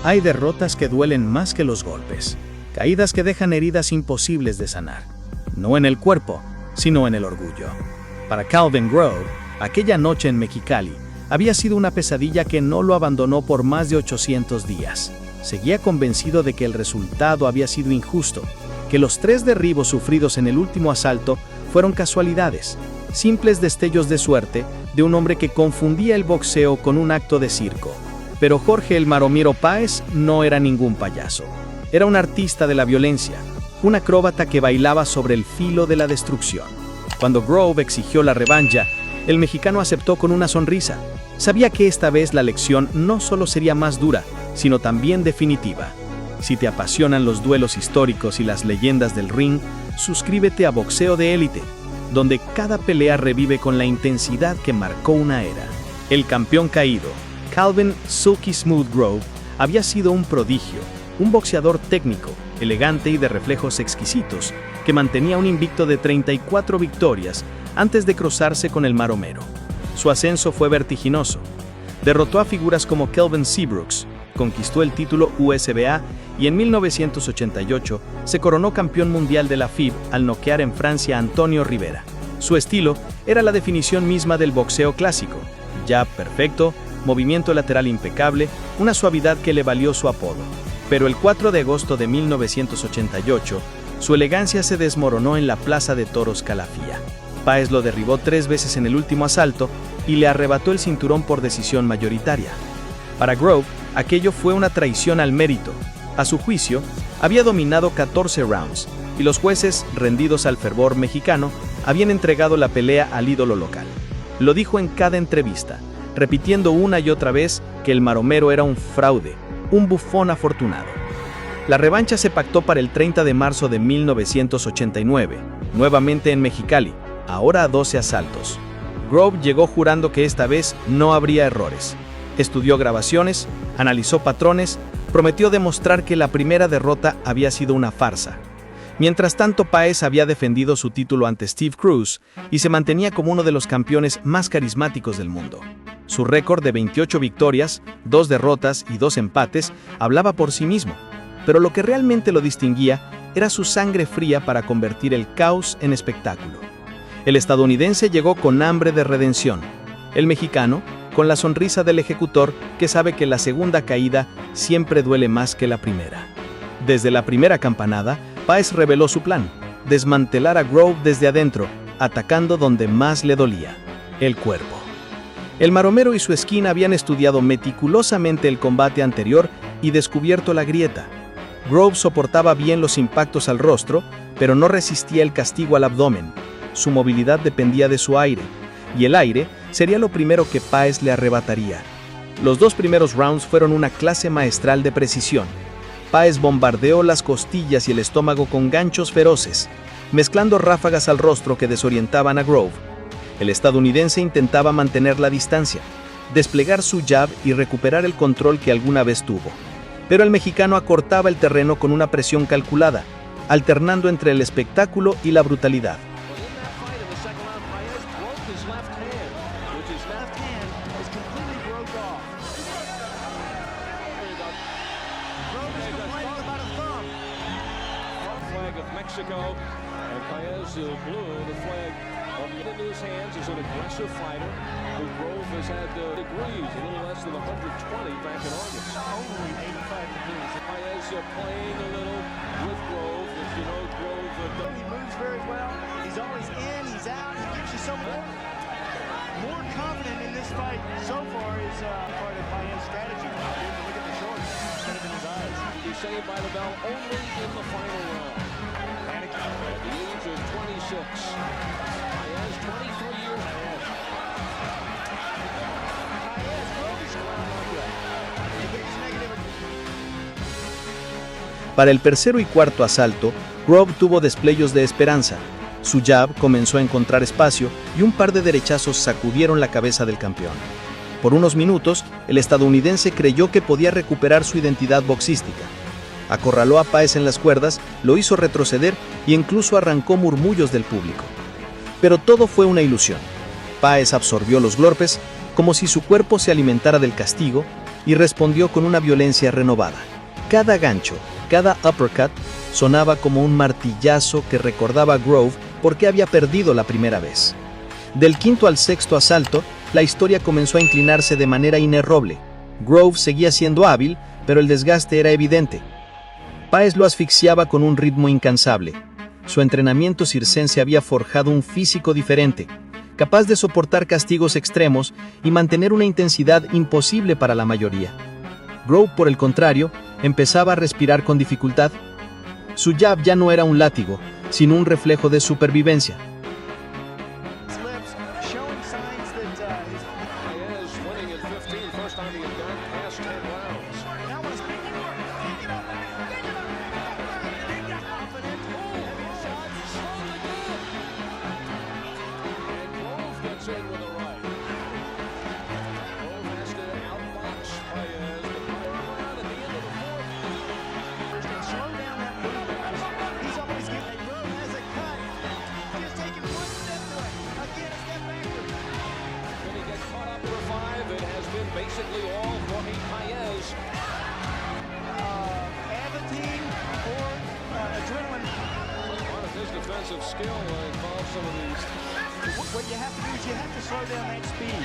Hay derrotas que duelen más que los golpes, caídas que dejan heridas imposibles de sanar, no en el cuerpo, sino en el orgullo. Para Calvin Grove, aquella noche en Mexicali había sido una pesadilla que no lo abandonó por más de 800 días. Seguía convencido de que el resultado había sido injusto, que los 3 derribos sufridos en el último asalto fueron casualidades, simples destellos de suerte de un hombre que confundía el boxeo con un acto de circo. Pero Jorge "El Maromero" Páez no era ningún payaso. Era un artista de la violencia, un acróbata que bailaba sobre el filo de la destrucción. Cuando Grove exigió la revancha, el mexicano aceptó con una sonrisa. Sabía que esta vez la lección no solo sería más dura, sino también definitiva. Si te apasionan los duelos históricos y las leyendas del ring, suscríbete a Boxeo de Élite, donde cada pelea revive con la intensidad que marcó una era. El campeón caído, Calvin "Silky Smooth" Grove, había sido un prodigio, un boxeador técnico, elegante y de reflejos exquisitos, que mantenía un invicto de 34 victorias antes de cruzarse con el Maromero. Su ascenso fue vertiginoso. Derrotó a figuras como Kelvin Seabrooks, conquistó el título USBA y en 1988 se coronó campeón mundial de la FIB al noquear en Francia a Antonio Rivera. Su estilo era la definición misma del boxeo clásico: jab perfecto, movimiento lateral impecable, una suavidad que le valió su apodo. Pero el 4 de agosto de 1988, su elegancia se desmoronó en la Plaza de Toros Calafía. Páez lo derribó 3 veces en el último asalto y le arrebató el cinturón por decisión mayoritaria. Para Grove, aquello fue una traición al mérito. A su juicio, había dominado 14 rounds, y los jueces, rendidos al fervor mexicano, habían entregado la pelea al ídolo local. Lo dijo en cada entrevista, repitiendo una y otra vez que el Maromero era un fraude, un bufón afortunado. La revancha se pactó para el 30 de marzo de 1989, nuevamente en Mexicali, ahora a 12 asaltos. Grove llegó jurando que esta vez no habría errores. Estudió grabaciones, analizó patrones, prometió demostrar que la primera derrota había sido una farsa. Mientras tanto, Páez había defendido su título ante Steve Cruz y se mantenía como uno de los campeones más carismáticos del mundo. Su récord de 28 victorias, 2 derrotas y 2 empates hablaba por sí mismo, pero lo que realmente lo distinguía era su sangre fría para convertir el caos en espectáculo. El estadounidense llegó con hambre de redención. El mexicano, con la sonrisa del ejecutor que sabe que la segunda caída siempre duele más que la primera. Desde la primera campanada, Páez reveló su plan: desmantelar a Grove desde adentro, atacando donde más le dolía, el cuerpo. El Maromero y su esquina habían estudiado meticulosamente el combate anterior y descubierto la grieta. Grove soportaba bien los impactos al rostro, pero no resistía el castigo al abdomen. Su movilidad dependía de su aire, y el aire sería lo primero que Páez le arrebataría. Los 2 primeros rounds fueron una clase maestral de precisión. Páez bombardeó las costillas y el estómago con ganchos feroces, mezclando ráfagas al rostro que desorientaban a Grove. El estadounidense intentaba mantener la distancia, desplegar su jab y recuperar el control que alguna vez tuvo. Pero el mexicano acortaba el terreno con una presión calculada, alternando entre el espectáculo y la brutalidad. Mexico, and Páez blew the flag into his hands as an aggressive fighter who Grove has had degrees, a little less than 120 back in August. Only 85 degrees. Páez playing a little with Grove. As you know, Grove he moves very well. He's always in, he's out. He gives you some more confident in this fight so far is part of Páez's strategy. Look at the shorts instead of in his eyes. He's saved by the bell only in the final round. At the age of 26, Páez 23 years old. Páez moves around like that. The biggest negative. Para el tercero y cuarto asalto, Grove tuvo desplegos de esperanza. Su jab comenzó a encontrar espacio y un par de derechazos sacudieron la cabeza del campeón. Por unos minutos, el estadounidense creyó que podía recuperar su identidad boxística. Acorraló a Páez en las cuerdas, lo hizo retroceder y incluso arrancó murmullos del público. Pero todo fue una ilusión. Páez absorbió los golpes como si su cuerpo se alimentara del castigo y respondió con una violencia renovada. Cada gancho, cada uppercut, sonaba como un martillazo que recordaba a Grove porque había perdido la primera vez. Del quinto al sexto asalto, la historia comenzó a inclinarse de manera inerrable. Grove seguía siendo hábil, pero el desgaste era evidente. Páez lo asfixiaba con un ritmo incansable. Su entrenamiento circense había forjado un físico diferente, capaz de soportar castigos extremos y mantener una intensidad imposible para la mayoría. Grove, por el contrario, empezaba a respirar con dificultad. Su jab ya no era un látigo, sino un reflejo de supervivencia. Paez winning in 15, first time he had gone past 10 rounds. And Grove gets in with a right. Grove has to outbox Paez. The power around at the end of the fourth. Slow down that movement. He's always getting a Grove has a cut. Just taking one step away. Again, a step backward. Can he get caught up for 5? It has been basically all Jorge Paez. Aventine or adrenaline. A lot of his defensive skill involves some of these. What you have to do is you have to slow down that speed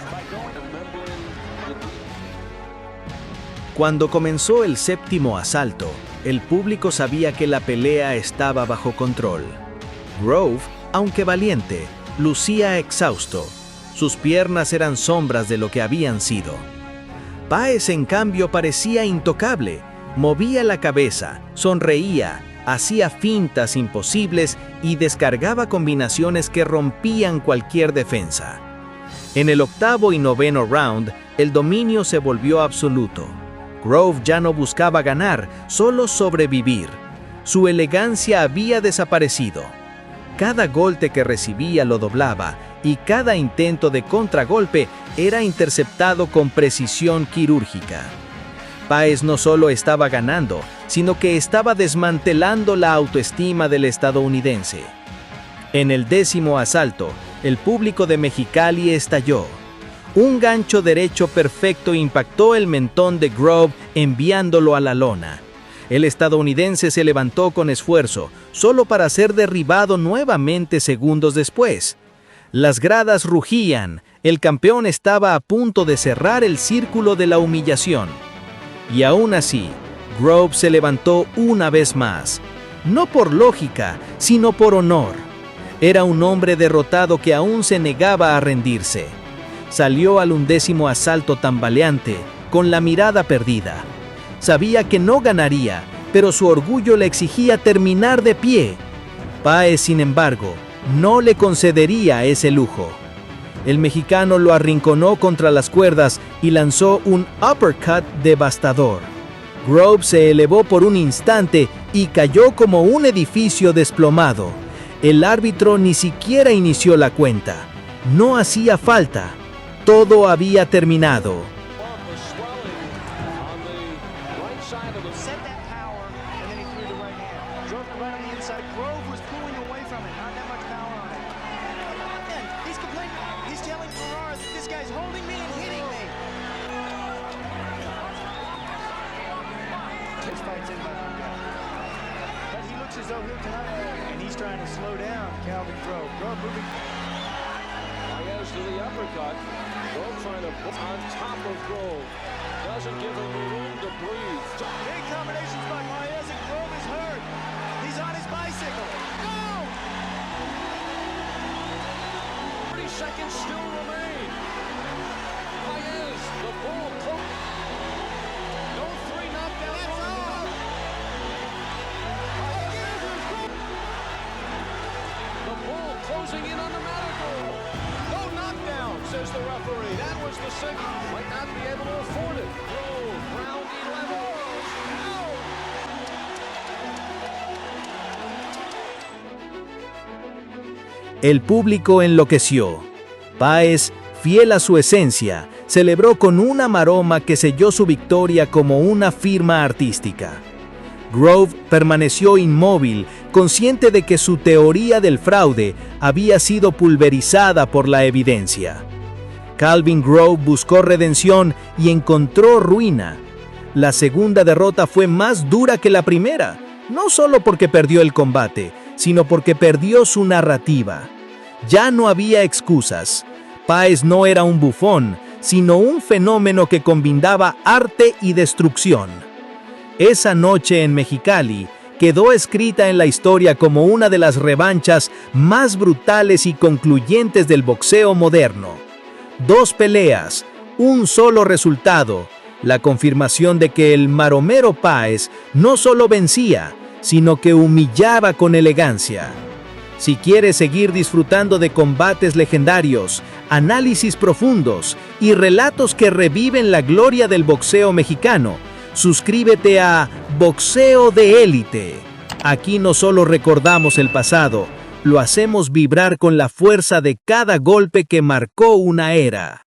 by going. Remembering the Cuando comenzó el séptimo asalto, el público sabía que la pelea estaba bajo control. Grove, aunque valiente, lucía exhausto. Sus piernas eran sombras de lo que habían sido. Páez, en cambio, parecía intocable. Movía la cabeza, sonreía, hacía fintas imposibles y descargaba combinaciones que rompían cualquier defensa. En el octavo y noveno round, el dominio se volvió absoluto. Grove ya no buscaba ganar, solo sobrevivir. Su elegancia había desaparecido. Cada golpe que recibía lo doblaba y cada intento de contragolpe era interceptado con precisión quirúrgica. Páez no solo estaba ganando, sino que estaba desmantelando la autoestima del estadounidense. En el 10º asalto, el público de Mexicali estalló. Un gancho derecho perfecto impactó el mentón de Grove, enviándolo a la lona. El estadounidense se levantó con esfuerzo, solo para ser derribado nuevamente segundos después. Las gradas rugían, el campeón estaba a punto de cerrar el círculo de la humillación. Y aún así, Grove se levantó una vez más, no por lógica, sino por honor. Era un hombre derrotado que aún se negaba a rendirse. Salió al 11º asalto tambaleante, con la mirada perdida. Sabía que no ganaría, pero su orgullo le exigía terminar de pie. Páez, sin embargo, no le concedería ese lujo. El mexicano lo arrinconó contra las cuerdas y lanzó un uppercut devastador. Grove se elevó por un instante y cayó como un edificio desplomado. El árbitro ni siquiera inició la cuenta. No hacía falta. Todo había terminado. Set that power, and then he threw the right hand. Drove it right on the inside. Grove was pulling away from it. Not that much power on it. And he's complaining. He's telling Ferrara that this guy's holding me and hitting me. This fight's in by knockout. But he looks as though he'll tonight, and he's trying to slow down Calvin Grove. Grove moving. Paez to the uppercut. Grove trying to put on top of Grove. Doesn't give him room to breathe. Big combinations by Paez, and Grove is hurt. He's on his bicycle. Go! 30 seconds still remain. Paez, the bull, no 3 knockdowns. The bull closing in on the medical. No knockdown, says the referee. That was the signal. Might not be able to afford it. Grove, round 11. El público enloqueció. Páez, fiel a su esencia, celebró con una maroma que selló su victoria como una firma artística. Grove permaneció inmóvil, consciente de que su teoría del fraude había sido pulverizada por la evidencia. Calvin Grove buscó redención y encontró ruina. La segunda derrota fue más dura que la primera, no solo porque perdió el combate, sino porque perdió su narrativa. Ya no había excusas. Páez no era un bufón, sino un fenómeno que combinaba arte y destrucción. Esa noche en Mexicali quedó escrita en la historia como una de las revanchas más brutales y concluyentes del boxeo moderno. 2 peleas, un solo resultado, la confirmación de que el maromero Páez no solo vencía, sino que humillaba con elegancia. Si quieres seguir disfrutando de combates legendarios, análisis profundos y relatos que reviven la gloria del boxeo mexicano, suscríbete a Boxeo de Élite. Aquí no solo recordamos el pasado, lo hacemos vibrar con la fuerza de cada golpe que marcó una era.